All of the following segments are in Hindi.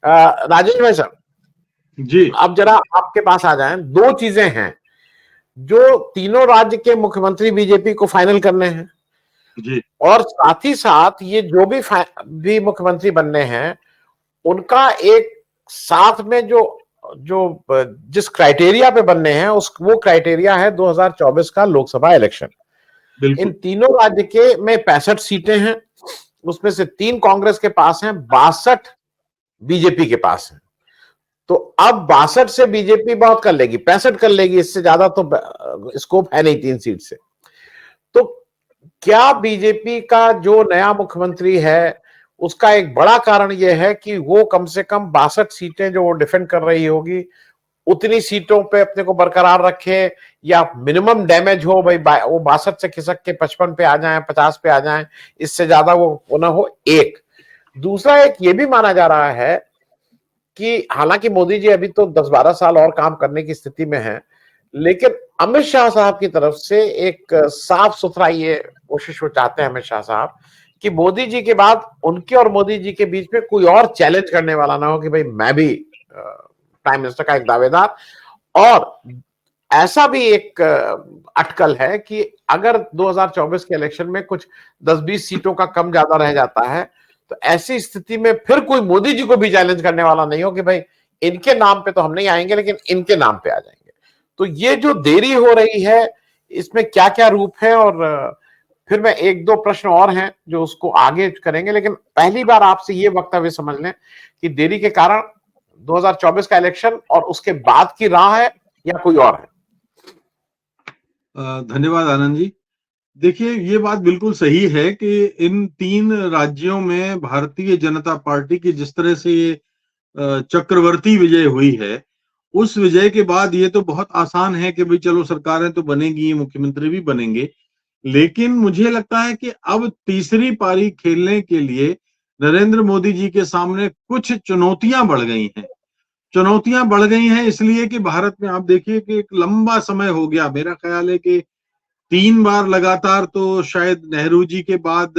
राजेश भाई साहब जी अब जरा आपके पास आ जाएं। दो चीजें हैं जो तीनों राज्य के मुख्यमंत्री बीजेपी को फाइनल करने हैं, जी और साथ ही साथ ये जो भी मुख्यमंत्री बनने हैं उनका एक साथ में जो जो जिस क्राइटेरिया पे बनने हैं उस वो क्राइटेरिया है 2024 का लोकसभा इलेक्शन। इन बिल्कुल। तीनों राज्य के में 65 सीटें हैं, उसमें से 3 कांग्रेस के पास हैं, 62 बीजेपी के पास हैं। तो अब 62 से बीजेपी बहुत कर लेगी, 65 कर लेगी, इससे ज्यादा तो स्कोप है नहीं 3 सीट से। तो क्या बीजेपी का जो नया मुख्यमंत्री है उसका एक बड़ा कारण यह है कि वो कम से कम 62 सीटें जो वो डिफेंड कर रही होगी उतनी सीटों पे अपने को बरकरार रखे, या मिनिमम डैमेज हो भाई, वो 62 से खिसक के 55 पे आ जाए, 50 पे आ जाए, इससे ज्यादा वो ना हो। एक दूसरा एक ये भी माना जा रहा है कि हालांकि मोदी जी अभी तो 10-12 साल और काम करने की स्थिति में है, लेकिन अमित शाह साहब की तरफ से एक साफ सुथरा ये कोशिश वो चाहते हैं अमित शाह साहब कि मोदी जी के बाद उनके और मोदी जी के बीच में कोई और चैलेंज करने वाला ना हो कि भाई मैं भी प्राइम मिनिस्टर का एक दावेदार। और ऐसा भी एक अटकल है कि अगर 2024 के इलेक्शन में कुछ 10-20 सीटों का कम ज्यादा रह जाता है तो ऐसी स्थिति में फिर कोई मोदी जी को भी चैलेंज करने वाला नहीं हो कि भाई इनके नाम पे तो हम नहीं आएंगे लेकिन इनके नाम पे आ जाएंगे। तो ये जो देरी हो रही है इसमें क्या क्या रूप है, और फिर मैं एक दो प्रश्न और हैं जो उसको आगे करेंगे, लेकिन पहली बार आपसे ये वक्तव्य समझ लें कि देरी के कारण 2024 का इलेक्शन और उसके बाद की राह है या कोई और है। धन्यवाद आनंद जी। देखिए, ये बात बिल्कुल सही है कि इन 3 राज्यों में भारतीय जनता पार्टी की जिस तरह से ये चक्रवर्ती विजय हुई है, उस विजय के बाद ये तो बहुत आसान है कि भाई चलो सरकारें तो बनेगी, मुख्यमंत्री भी बनेंगे। लेकिन मुझे लगता है कि अब तीसरी पारी खेलने के लिए नरेंद्र मोदी जी के सामने कुछ चुनौतियां बढ़ गई हैं। चुनौतियां बढ़ गई हैं इसलिए कि भारत में आप देखिए कि एक लंबा समय हो गया, मेरा ख्याल है कि 3 बार लगातार, तो शायद नेहरू जी के बाद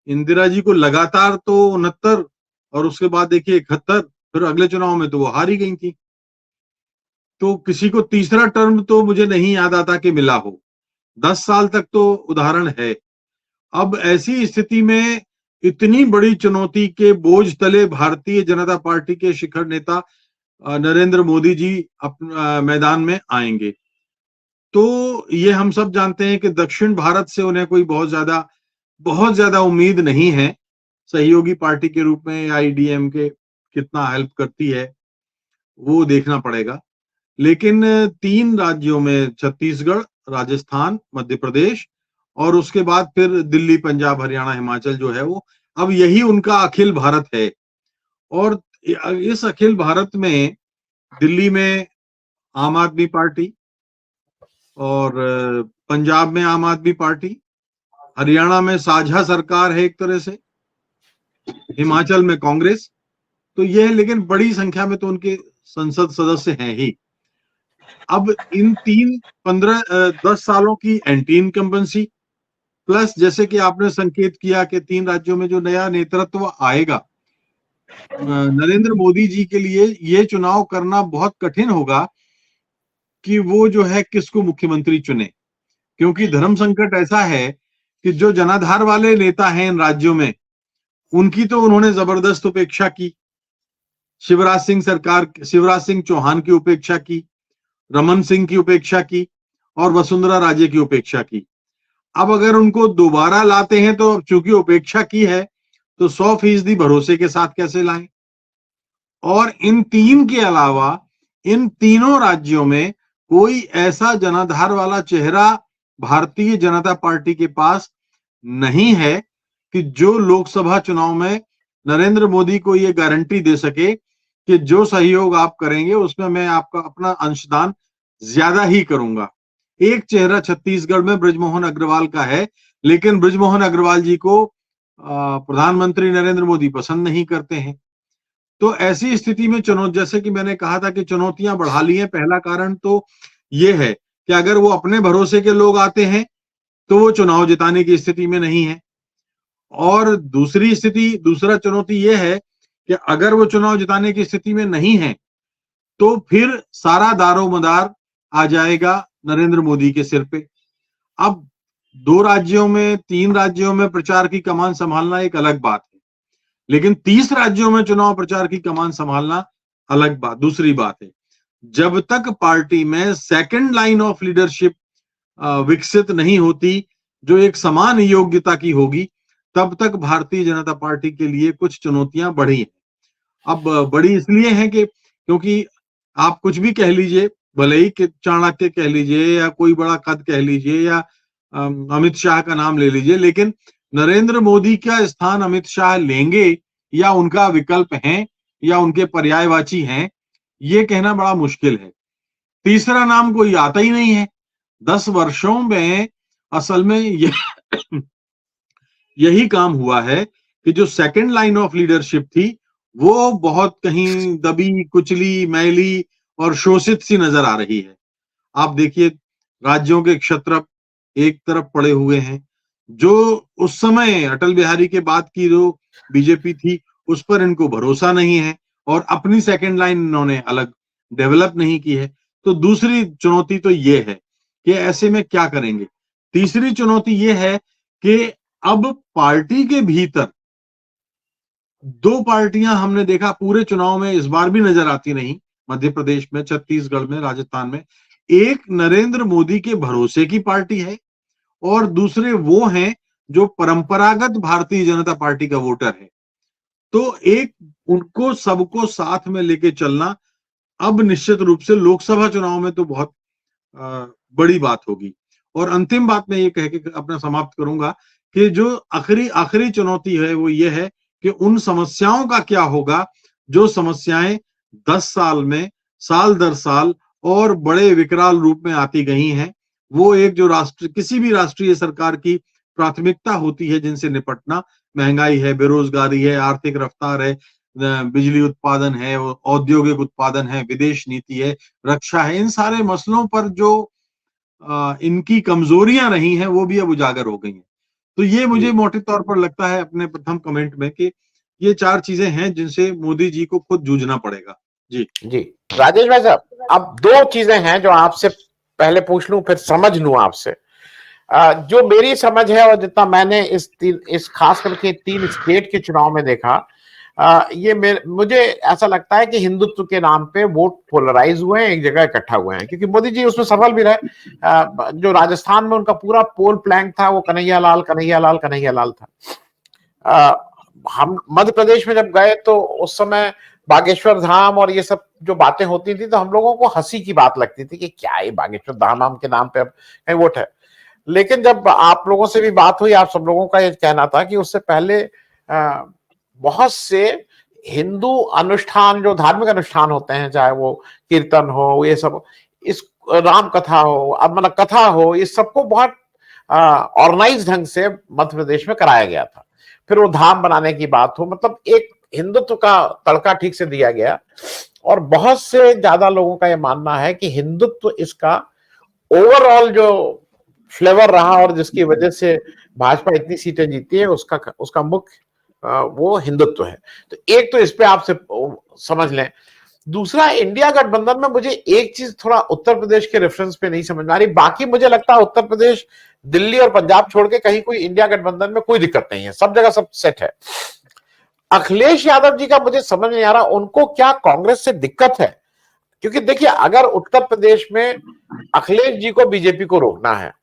इंदिरा जी को लगातार तो 69, और उसके बाद देखिए 71, फिर अगले चुनाव में तो वो हार ही गई थी। तो किसी को तीसरा टर्म तो मुझे नहीं याद आता कि मिला हो। 10 साल तक तो उदाहरण है। अब ऐसी स्थिति में इतनी बड़ी चुनौती के बोझ तले भारतीय जनता पार्टी के शिखर नेता नरेंद्र मोदी जी मैदान में आएंगे। तो ये हम सब जानते हैं कि दक्षिण भारत से उन्हें कोई बहुत ज्यादा उम्मीद नहीं है। सहयोगी पार्टी के रूप में आईडीएमके कितना हेल्प करती है वो देखना पड़ेगा। लेकिन 3 राज्यों में छत्तीसगढ़, राजस्थान, मध्य प्रदेश और उसके बाद फिर दिल्ली, पंजाब, हरियाणा, हिमाचल जो है वो अब यही उनका अखिल भारत है। और इस अखिल भारत में दिल्ली में आम आदमी पार्टी, और पंजाब में आम आदमी पार्टी, हरियाणा में साझा सरकार है एक तरह से, हिमाचल में कांग्रेस। तो ये है, लेकिन बड़ी संख्या में तो उनके संसद सदस्य हैं ही। अब इन 10 सालों की एंटी इनकम्बेंसी प्लस जैसे कि आपने संकेत किया कि 3 राज्यों में जो नया नेतृत्व आएगा, नरेंद्र मोदी जी के लिए ये चुनाव करना बहुत कठिन होगा कि वो जो है किसको मुख्यमंत्री चुने। क्योंकि धर्म संकट ऐसा है कि जो जनाधार वाले नेता हैं इन राज्यों में, उनकी तो उन्होंने जबरदस्त उपेक्षा की। शिवराज सिंह चौहान की उपेक्षा की, रमन सिंह की उपेक्षा की और वसुंधरा राजे की उपेक्षा की। अब अगर उनको दोबारा लाते हैं तो चूंकि उपेक्षा की है तो 100% भरोसे के साथ कैसे लाएं। और इन 3 के अलावा इन तीनों राज्यों में कोई ऐसा जनाधार वाला चेहरा भारतीय जनता पार्टी के पास नहीं है कि जो लोकसभा चुनाव में नरेंद्र मोदी को ये गारंटी दे सके कि जो सहयोग आप करेंगे उसमें मैं आपका अपना अंशदान ज्यादा ही करूंगा। एक चेहरा छत्तीसगढ़ में बृजमोहन अग्रवाल का है, लेकिन बृजमोहन अग्रवाल जी को प्रधानमंत्री नरेंद्र मोदी पसंद नहीं करते हैं। तो ऐसी स्थिति में जैसे कि मैंने कहा था कि चुनौतियां बढ़ा ली हैं। पहला कारण तो ये है कि अगर वो अपने भरोसे के लोग आते हैं तो वो चुनाव जिताने की स्थिति में नहीं है। और दूसरा चुनौती ये है कि अगर वो चुनाव जिताने की स्थिति में नहीं है तो फिर सारा दारोमदार आ जाएगा नरेंद्र मोदी के सिर पे। अब 2 राज्यों में, 3 राज्यों में प्रचार की कमान संभालना एक अलग बात है, लेकिन 30 राज्यों में चुनाव प्रचार की कमान संभालना अलग बात, दूसरी बात है। जब तक पार्टी में सेकंड लाइन ऑफ लीडरशिप विकसित नहीं होती, जो एक समान योग्यता की होगी, तब तक भारतीय जनता पार्टी के लिए कुछ चुनौतियां बढ़ी हैं। अब बड़ी इसलिए हैं कि क्योंकि आप कुछ भी कह लीजिए, भले ही कि चाणक्य कह लीजिए या कोई बड़ा कद कह लीजिए या अमित शाह का नाम ले लीजिए, लेकिन नरेंद्र मोदी का स्थान अमित शाह लेंगे या उनका विकल्प है या उनके पर्यायवाची हैं, ये कहना बड़ा मुश्किल है। तीसरा नाम कोई आता ही नहीं है। 10 वर्षों में असल में यही काम हुआ है कि जो सेकंड लाइन ऑफ लीडरशिप थी वो बहुत कहीं दबी कुचली मैली और शोषित सी नजर आ रही है। आप देखिए राज्यों के क्षत्रप एक तरफ पड़े हुए हैं, जो उस समय अटल बिहारी के बाद की जो बीजेपी थी उस पर इनको भरोसा नहीं है और अपनी सेकंड लाइन इन्होंने अलग डेवलप नहीं की है। तो दूसरी चुनौती तो ये है कि ऐसे में क्या करेंगे। तीसरी चुनौती ये है कि अब पार्टी के भीतर 2 पार्टियां हमने देखा पूरे चुनाव में इस बार भी नजर आती नहीं, मध्य प्रदेश में, छत्तीसगढ़ में, राजस्थान में। एक नरेंद्र मोदी के भरोसे की पार्टी है और दूसरे वो हैं जो परंपरागत भारतीय जनता पार्टी का वोटर है। तो एक उनको सबको साथ में लेके चलना अब निश्चित रूप से लोकसभा चुनाव में तो बहुत बड़ी बात होगी। और अंतिम बात मैं ये कह के अपना समाप्त करूंगा कि जो आखिरी चुनौती है वो ये है कि उन समस्याओं का क्या होगा जो समस्याएं 10 साल में साल दर साल और बड़े विकराल रूप में आती गई हैं। वो एक जो किसी भी राष्ट्रीय सरकार की प्राथमिकता होती है जिनसे निपटना, महंगाई है, बेरोजगारी है, आर्थिक रफ्तार है, बिजली उत्पादन है, औद्योगिक उत्पादन है, विदेश नीति है, रक्षा है, इन सारे मसलों पर जो इनकी कमजोरियां रही हैं वो भी अब उजागर हो गई हैं। तो ये मुझे मोटे तौर पर लगता है अपने प्रथम कमेंट में कि ये 4 चीजें हैं जिनसे मोदी जी को खुद जूझना पड़ेगा। जी जी राजेश भाई साहब, अब 2 चीजें हैं जो आपसे पहले पूछ लूं फिर समझ लूं आपसे। जो मेरी समझ है और जितना मैंने इस खास करके 3 स्टेट के चुनाव में देखा, ये मुझे ऐसा लगता है कि हिंदुत्व के नाम पे वोट पोलराइज हुए हैं, एक जगह इकट्ठा हुए हैं, क्योंकि मोदी जी उसमें सफल भी रहे। जो राजस्थान में उनका पूरा पोल प्लैंक था वो कन्हैया लाल था। हम मध्य प्रदेश में जब गए तो उस समय बागेश्वर धाम और ये सब जो बातें होती थी तो हम लोगों को हंसी की बात लगती थी कि क्या ये बागेश्वर धाम के नाम पे अब कहीं वोट है। लेकिन जब आप लोगों से भी बात हुई, आप सब लोगों का ये कहना था कि उससे पहले बहुत से हिंदू अनुष्ठान, जो धार्मिक अनुष्ठान होते हैं, चाहे वो कीर्तन हो, ये सब, इस राम कथा हो, अब मतलब कथा हो, इस सबको बहुत ऑर्गेनाइज ढंग से मध्य प्रदेश में कराया गया था। फिर वो धाम बनाने की बात हो, मतलब एक हिंदुत्व का तड़का ठीक से दिया गया। और बहुत से ज्यादा लोगों का यह मानना है कि हिंदुत्व इसका ओवरऑल जो फ्लेवर रहा और जिसकी वजह से भाजपा इतनी सीटें जीती है, उसका मुख्य वो हिंदुत्व है। तो एक तो इस पे आपसे समझ लें। दूसरा, इंडिया गठबंधन में मुझे एक चीज थोड़ा उत्तर प्रदेश के रेफरेंस पे नहीं समझ में आ रही, बाकी मुझे लगता है उत्तर प्रदेश, दिल्ली और पंजाब छोड़ के कहीं कोई इंडिया गठबंधन में कोई दिक्कत नहीं है, सब जगह सब सेट है। अखिलेश यादव जी का मुझे समझ नहीं आ रहा, उनको क्या कांग्रेस से दिक्कत है? क्योंकि देखिए, अगर उत्तर प्रदेश में अखिलेश जी को बीजेपी को रोकना है,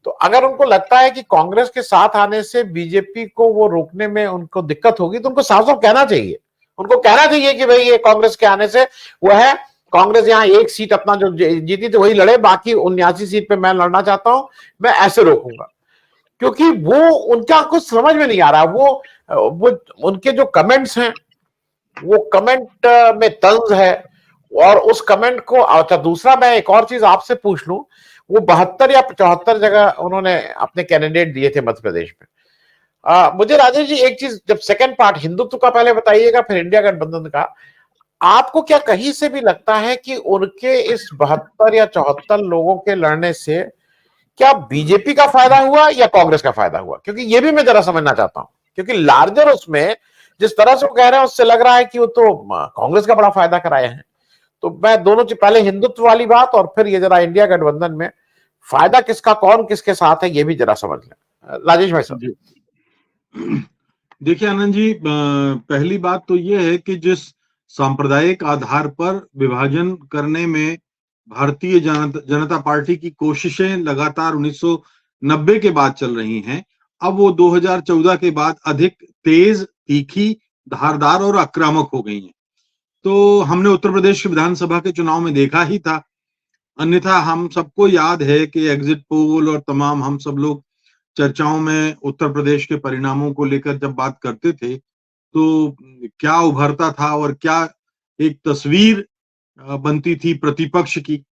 तो अगर उनको लगता है कि कांग्रेस के साथ आने से बीजेपी को वो रोकने में उनको दिक्कत होगी, तो उनको साफ साफ कहना चाहिए। उनको कहना चाहिए कि भाई ये कांग्रेस के आने से वो है, कांग्रेस यहाँ 1 सीट अपना जो जीती तो वही लड़े, बाकी 79 सीट पे मैं लड़ना चाहता हूं, मैं ऐसे रोकूंगा। क्योंकि वो उनका कुछ समझ में नहीं आ रहा। वो उनके जो कमेंट्स हैं, वो कमेंट में तंज है। और उस कमेंट को, अच्छा दूसरा मैं एक और चीज आपसे पूछ लूं, वो 72 या 75 जगह उन्होंने अपने कैंडिडेट दिए थे मध्य प्रदेश में। मुझे राजेश जी एक चीज, जब सेकंड पार्ट हिंदुत्व का पहले बताइएगा फिर इंडिया गठबंधन का, आपको क्या कहीं से भी लगता है कि उनके इस 72 या 74 लोगों के लड़ने से क्या बीजेपी का फायदा हुआ या कांग्रेस का फायदा हुआ? क्योंकि ये भी मैं जरा समझना चाहता हूं, क्योंकि लार्जर उसमें जिस तरह से वो कह रहे हैं उससे लग रहा है कि वो तो कांग्रेस का बड़ा फायदा कराए हैं। तो मैं दोनों चीज, पहले हिंदुत्व वाली बात और फिर ये जरा इंडिया गठबंधन में फायदा किसका, कौन किसके साथ है, ये भी जरा समझ लें। राजेश भाई साहब। देखिए आनंद जी, पहली बात तो ये है कि जिस सांप्रदायिक आधार पर विभाजन करने में भारतीय जनता पार्टी की कोशिशें लगातार 1990 के बाद चल रही हैं, अब वो 2014 के बाद अधिक तेज, तीखी, धारदार और आक्रामक हो गई हैं। तो हमने उत्तर प्रदेश की विधानसभा के चुनाव में देखा ही था। अन्यथा हम सबको याद है कि एग्जिट पोल और तमाम हम सब लोग चर्चाओं में उत्तर प्रदेश के परिणामों को लेकर जब बात करते थे तो क्या उभरता था और क्या एक तस्वीर बनती थी प्रतिपक्ष की।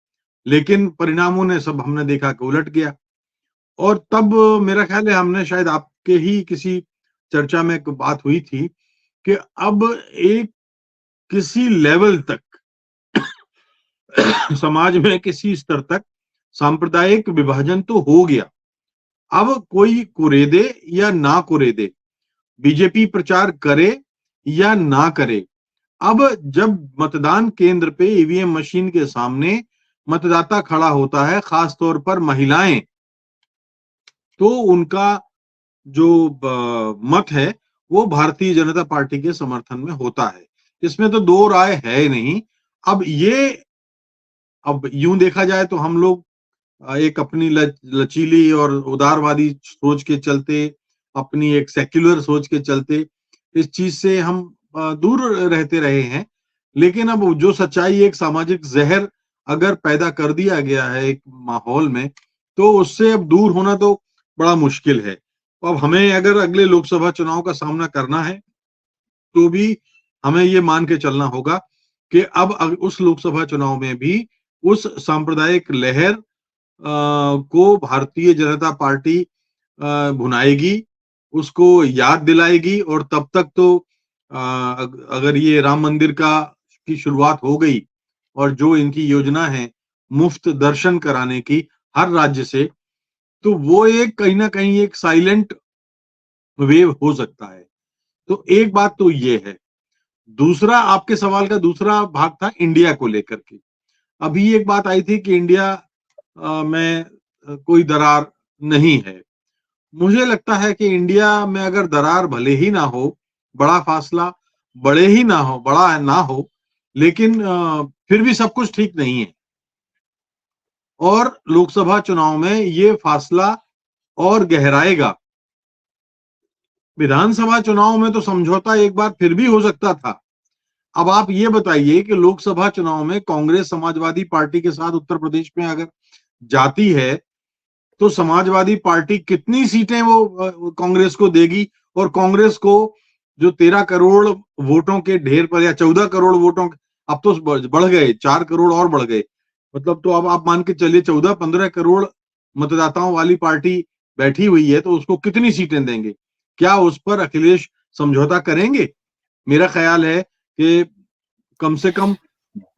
लेकिन परिणामों ने सब हमने देखा कि उलट गया। और तब मेरा ख्याल है हमने शायद आपके ही किसी चर्चा में एक बात हुई थी कि अब एक किसी लेवल तक समाज में किसी स्तर तक सांप्रदायिक विभाजन तो हो गया। अब कोई कुरेदे या ना कुरेदे, बीजेपी प्रचार करे या ना करे, अब जब मतदान केंद्र पे ईवीएम मशीन के सामने मतदाता खड़ा होता है, खास तौर पर महिलाएं, तो उनका जो मत है वो भारतीय जनता पार्टी के समर्थन में होता है। इसमें तो दो राय है नहीं। अब यूं देखा जाए तो हम लोग एक अपनी लचीली और उदारवादी सोच के चलते, अपनी एक सेक्युलर सोच के चलते इस चीज से हम दूर रहते रहे हैं। लेकिन अब जो सच्चाई, एक सामाजिक जहर अगर पैदा कर दिया गया है एक माहौल में, तो उससे अब दूर होना तो बड़ा मुश्किल है। अब हमें अगर अगले लोकसभा चुनाव का सामना करना है तो भी हमें ये मान के चलना होगा कि अब उस लोकसभा चुनाव में भी उस सांप्रदायिक लहर को भारतीय जनता पार्टी भुनाएगी, उसको याद दिलाएगी। और तब तक तो अगर ये राम मंदिर की शुरुआत हो गई और जो इनकी योजना है मुफ्त दर्शन कराने की हर राज्य से, तो वो एक कहीं ना कहीं एक साइलेंट वेव हो सकता है। तो एक बात तो ये है। दूसरा, आपके सवाल का दूसरा भाग था इंडिया को लेकर के। अभी एक बात आई थी कि इंडिया में कोई दरार नहीं है। मुझे लगता है कि इंडिया में अगर दरार भले ही ना हो, बड़ा फासला बड़े ही ना हो, बड़ा ना हो, लेकिन फिर भी सब कुछ ठीक नहीं है। और लोकसभा चुनाव में ये फासला और गहराएगा। विधानसभा चुनाव में तो समझौता एक बार फिर भी हो सकता था। अब आप ये बताइए कि लोकसभा चुनाव में कांग्रेस समाजवादी पार्टी के साथ उत्तर प्रदेश में अगर जाती है तो समाजवादी पार्टी कितनी सीटें वो कांग्रेस को देगी। और कांग्रेस को जो 13 करोड़ वोटों के ढेर पर, या 14 करोड़ वोटों, अब तो बढ़ गए, 4 करोड़ और बढ़ गए, मतलब तो अब आप मान के चलिए 14-15 करोड़ मतदाताओं वाली पार्टी बैठी हुई है, तो उसको कितनी सीटें देंगे? क्या उस पर अखिलेश समझौता करेंगे? मेरा ख्याल है कि कम से कम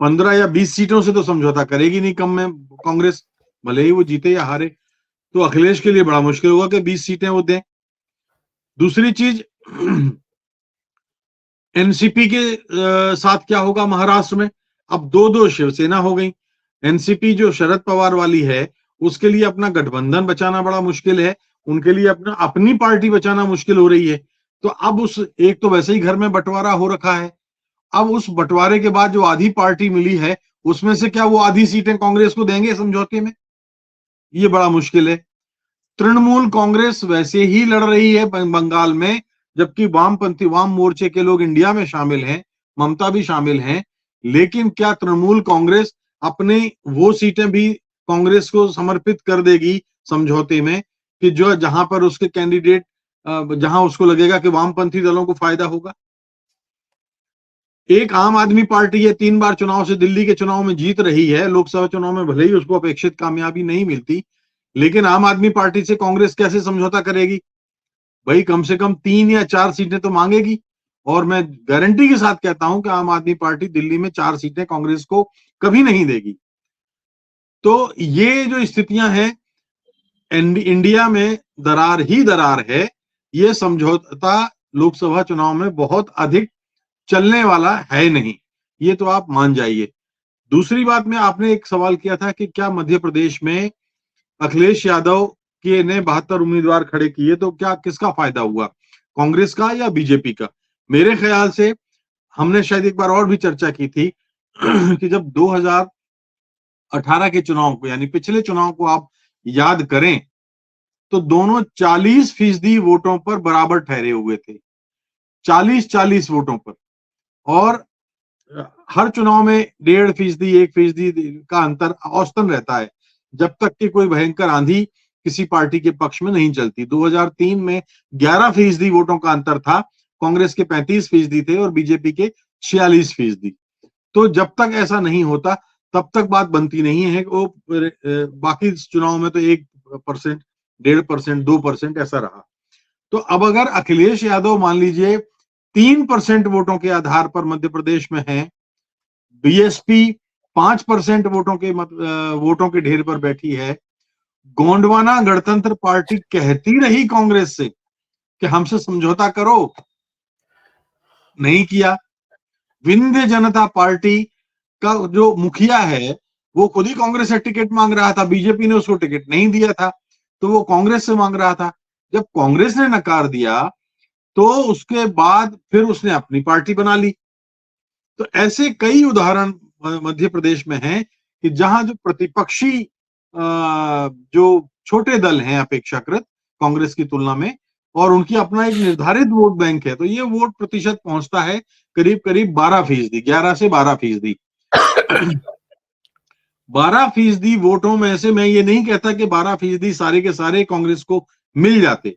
15 या 20 सीटों से तो समझौता करेगी नहीं कम में कांग्रेस, भले ही वो जीते या हारे। तो अखिलेश के लिए बड़ा मुश्किल होगा कि 20 सीटें वो दें। दूसरी चीज, एनसीपी के साथ क्या होगा महाराष्ट्र में? अब दो शिवसेना हो गई। एनसीपी जो शरद पवार वाली है, उसके लिए अपना गठबंधन बचाना बड़ा मुश्किल है, उनके लिए अपनी पार्टी बचाना मुश्किल हो रही है। तो अब उस एक तो वैसे ही घर में बंटवारा हो रखा है, अब उस बंटवारे के बाद जो आधी पार्टी मिली है उसमें से क्या वो आधी सीटें कांग्रेस को देंगे समझौते में? ये बड़ा मुश्किल है। तृणमूल कांग्रेस वैसे ही लड़ रही है बंगाल में, जबकि वामपंथी, वाम मोर्चे के लोग इंडिया में शामिल हैं, ममता भी शामिल हैं। लेकिन क्या तृणमूल कांग्रेस अपने वो सीटें भी कांग्रेस को समर्पित कर देगी समझौते में, कि जो जहां पर उसके कैंडिडेट, जहां उसको लगेगा कि वामपंथी दलों को फायदा होगा? एक आम आदमी पार्टी है, 3 बार चुनाव से दिल्ली के चुनाव में जीत रही है, लोकसभा चुनाव में भले ही उसको अपेक्षित कामयाबी नहीं मिलती, लेकिन आम आदमी पार्टी से कांग्रेस कैसे समझौता करेगी? भाई कम से कम 3 या 4 सीटें तो मांगेगी। और मैं गारंटी के साथ कहता हूं कि आम आदमी पार्टी दिल्ली में 4 सीटें कांग्रेस को कभी नहीं देगी। तो ये जो स्थितियां हैं, इंडिया में दरार ही दरार है। ये समझौता लोकसभा चुनाव में बहुत अधिक चलने वाला है नहीं, ये तो आप मान जाइए। दूसरी बात में आपने एक सवाल किया था कि क्या मध्य प्रदेश में अखिलेश यादव के ने 72 उम्मीदवार खड़े किए तो क्या किसका फायदा हुआ, कांग्रेस का या बीजेपी का? मेरे ख्याल से हमने शायद एक बार और भी चर्चा की थी कि जब 2018 के चुनाव को, यानी पिछले चुनाव को आप याद करें, तो दोनों 40% वोटों पर बराबर ठहरे हुए थे, 40-40 वोटों पर। और हर चुनाव में 1.5%, 1% का अंतर औसतन रहता है, जब तक कि कोई भयंकर आंधी किसी पार्टी के पक्ष में नहीं चलती। 2003 में 11% वोटों का अंतर था, कांग्रेस के 35% थे और बीजेपी के 46%। तो जब तक ऐसा नहीं होता तब तक बात बनती नहीं है। वो बाकी चुनाव में तो 1%, 1.5%, 2% ऐसा रहा। तो अब अगर अखिलेश यादव मान लीजिए 3% वोटों के आधार पर मध्य प्रदेश में है, बीएसपी 5% वोटों के ढेर पर बैठी है, गोंडवाना गणतंत्र पार्टी कहती रही कांग्रेस से कि हमसे समझौता करो, नहीं किया। विंध्य जनता पार्टी का जो मुखिया है वो खुद ही कांग्रेस से टिकट मांग रहा था, बीजेपी ने उसको टिकट नहीं दिया था, तो वो कांग्रेस से मांग रहा था। जब कांग्रेस ने नकार दिया तो उसके बाद फिर उसने अपनी पार्टी बना ली। तो ऐसे कई उदाहरण मध्य प्रदेश में हैं कि जहां जो प्रतिपक्षी जो छोटे दल हैं अपेक्षाकृत कांग्रेस की तुलना में, और उनकी अपना एक निर्धारित वोट बैंक है, तो ये वोट प्रतिशत पहुंचता है करीब करीब 12%, 11 से 12%। 12% वोटों में से मैं ये नहीं कहता कि 12% सारे के सारे कांग्रेस को मिल जाते,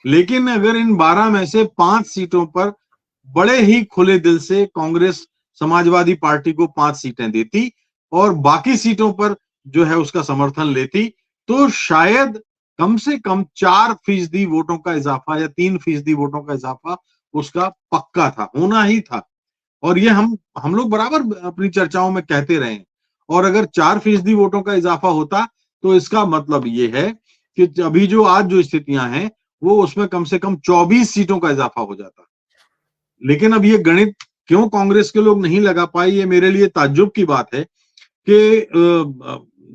लेकिन अगर इन 12 में से 5 सीटों पर बड़े ही खुले दिल से कांग्रेस समाजवादी पार्टी को 5 सीटें देती और बाकी सीटों पर जो है उसका समर्थन लेती, तो शायद कम से कम 4% वोटों का इजाफा या 3% वोटों का इजाफा उसका पक्का था, होना ही था। और ये हम लोग बराबर अपनी चर्चाओं में कहते रहे। और अगर 4% वोटों का इजाफा होता तो इसका मतलब ये है कि अभी जो आज जो स्थितियां हैं वो उसमें कम से कम 24 सीटों का इजाफा हो जाता। लेकिन अब ये गणित क्यों कांग्रेस के लोग नहीं लगा पाए, ये मेरे लिए ताज्जुब की बात है कि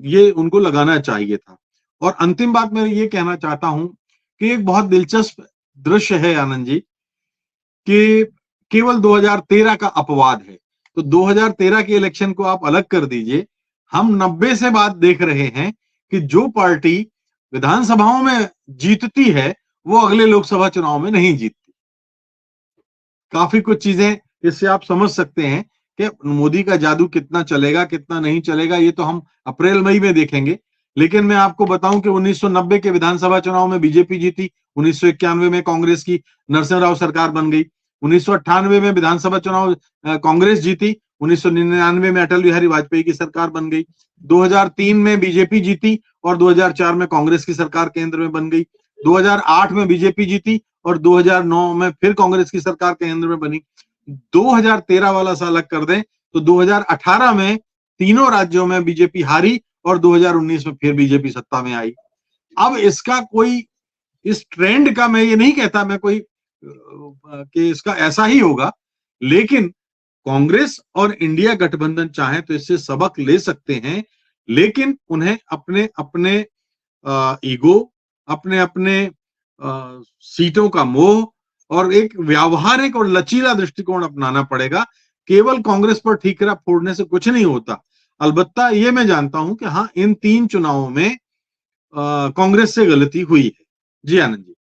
ये उनको लगाना चाहिए था। और अंतिम बात मैं ये कहना चाहता हूं कि एक बहुत दिलचस्प दृश्य है आनंद जी, कि केवल 2013 का अपवाद है। तो 2013 के इलेक्शन को आप अलग कर दीजिए, हम 90 से बाद देख रहे हैं कि जो पार्टी विधानसभाओं में जीतती है वो अगले लोकसभा चुनाव में नहीं जीतती। काफी कुछ चीजें इससे आप समझ सकते हैं कि मोदी का जादू कितना चलेगा कितना नहीं चलेगा, ये तो हम अप्रैल मई में देखेंगे। लेकिन मैं आपको बताऊं कि 1990 के विधानसभा चुनाव में बीजेपी जीती, 1991 में कांग्रेस की नरसिम्हा राव सरकार बन गई, 1998 में विधानसभा चुनाव कांग्रेस जीती, 1999 में अटल बिहारी वाजपेयी की सरकार बन गई, 2003 में बीजेपी जीती और 2004 में कांग्रेस की सरकार केंद्र में बन गई, 2008 में बीजेपी जीती और 2009 में फिर कांग्रेस की सरकार केंद्र में बनी। 2013 वाला साल अलग कर दें तो 2018 में तीनों राज्यों में बीजेपी हारी और 2019 में फिर बीजेपी सत्ता में आई। अब इसका कोई, इस ट्रेंड का मैं ये नहीं कहता मैं कोई कि इसका ऐसा ही होगा, लेकिन कांग्रेस और इंडिया गठबंधन चाहे तो इससे सबक ले सकते हैं, लेकिन उन्हें अपने अपने ईगो, अपने अपने सीटों का मोह और एक व्यावहारिक और लचीला दृष्टिकोण अपनाना पड़ेगा। केवल कांग्रेस पर ठीकरा फोड़ने से कुछ नहीं होता। अलबत्ता ये मैं जानता हूं कि हाँ, इन 3 चुनावों में कांग्रेस से गलती हुई है। जी आनंद जी।